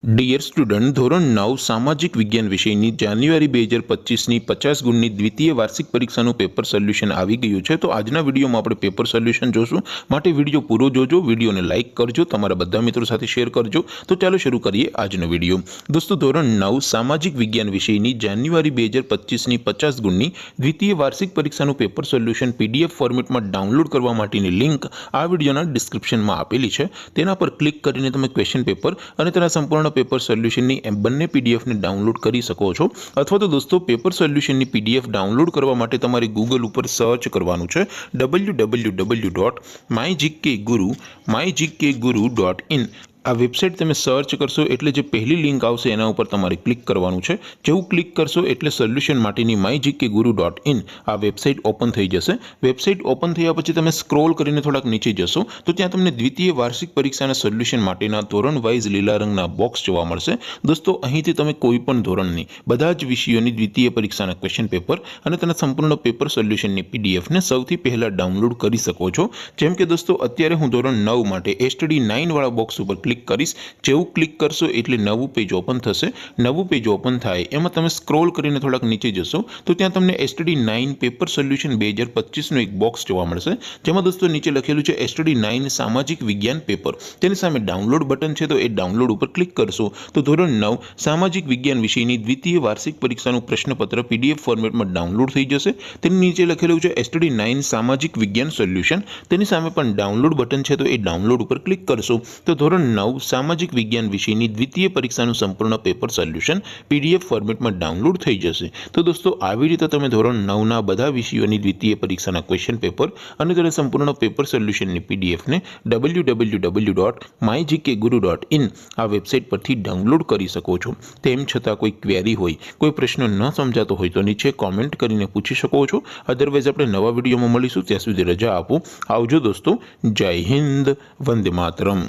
Dear student, ધોરણ 9 સામાજિક વિજ્ઞાન વિષયની જાન્યુઆરી 2025ની 50 ગુણની દ્વિતીય વાર્ષિક પરીક્ષાનું પેપર સોલ્યુશન આવી ગયું છે। તો આજના વિડીયોમાં આપણે પેપર સોલ્યુશન જોશું, માટે વિડીયો પૂરો જોજો, વિડીયોને લાઇક કરજો, તમારા બધા મિત્રો સાથે શેર કરજો। તો ચાલો શરૂ કરીએ આજનો વિડીયો। દોસ્તો, ધોરણ 9 સામાજિક વિજ્ઞાન વિષયની જાન્યુઆરી 2025ની 50 ગુણની દ્વિતીય વાર્ષિક પરીક્ષાનું પેપર સોલ્યુશન પીડીએફ ફોર્મેટમાં ડાઉનલોડ કરવા માટેની લિંક આ વિડીયોના ડિસ્ક્રિપ્શનમાં આપેલી છે। તેના પર ક્લિક કરીને તમે ક્વેશ્ચન પેપર અને તેના સંપૂર્ણ પેપર સોલ્યુશનની બંને પીડીએફને ડાઉનલોડ કરી શકો છો। અથવા તો દોસ્તો, પેપર સોલ્યુશનની પીડીએફ ડાઉનલોડ કરવા માટે તમારે ગૂગલ ઉપર સર્ચ કરવાનું છે www.mygkguru.in। આ વેબસાઇટ તમે સર્ચ કરશો એટલે જે પહેલી લિંક આવશે એના ઉપર તમારે ક્લિક કરવાનું છે। જેવું ક્લિક કરશો એટલે સોલ્યુશન માટેની mygkguru.in આ વેબસાઇટ ઓપન થઈ જશે। વેબસાઇટ ઓપન થયા પછી તમે સ્ક્રોલ કરીને થોડાક નીચે જશો તો ત્યાં તમને દ્વિતીય વાર્ષિક પરીક્ષાના સોલ્યુશન માટેના ધોરણ વાઇઝ લીલા રંગના બોક્સ જોવા મળશે। દોસ્તો, અહીંથી તમે કોઈ પણ ધોરણની બધા જ વિષયોની દ્વિતીય પરીક્ષાના ક્વેશ્ચન પેપર અને તેના સંપૂર્ણ પેપર સોલ્યુશનની પીડીએફને સૌથી પહેલા ડાઉનલોડ કરી શકો છો। જેમ કે દોસ્તો, અત્યારે હું ધોરણ 9 માટે STD 9 વાળા બોક્સ ઉપર ક્લિક કરીશ। જેવું ક્લિક કરશો એટલે નવું પેજ ઓપન થશે। નવું પેજ ઓપન થાય એમાં તમે સ્ક્રોલ કરીને થોડાક નીચે જશો તો ત્યાં તમને STD 9 પેપર સોલ્યુશન 2025નું એક બોક્સ જોવા મળશે, જેમાં દોસ્તો નીચે લખેલું છે STD 9 સામાજિક વિજ્ઞાન પેપર। તેની સામે ડાઉનલોડ બટન છે, તો એ ડાઉનલોડ ઉપર ક્લિક કરશો તો ધોરણ 9 સામાજિક વિજ્ઞાન વિષયની દ્વિતીય વાર્ષિક પરીક્ષાનું પ્રશ્નપત્ર પીડીએફ ફોર્મેટમાં ડાઉનલોડ થઈ જશે। તેની નીચે લખેલું છે STD 9 સામાજિક વિજ્ઞાન સોલ્યુશન। તેની સામે પણ ડાઉનલોડ બટન છે, તો એ ડાઉનલોડ ઉપર ક્લિક કરશો તો ધોરણ 9 સામાજિક વિજ્ઞાન વિષયની દ્વિતીય પરીક્ષાનું સંપૂર્ણ પેપર સોલ્યુશન પીડીએફ ફોર્મેટમાં ડાઉનલોડ થઈ જશે। તો દોસ્તો, આવી રીતે તમે ધોરણ 9ના બધા વિષયોની દ્વિતીય પરીક્ષાના ક્વેશ્ચન પેપર અને તેના સંપૂર્ણ પેપર સોલ્યુશનની પીડીએફને www.mygkguru.in આ વેબસાઇટ પરથી ડાઉનલોડ કરી શકો છો। તેમ છતાં કોઈ ક્વેરી હોય, કોઈ પ્રશ્ન ન સમજાતો હોય તો નીચે કોમેન્ટ કરીને પૂછી શકો છો। અધરવાઇઝ આપણે નવા વિડીયોમાં મળીશું, ત્યાં સુધી રજા આપો। આવજો દોસ્તો, જય હિન્દ, વંદે માતરમ।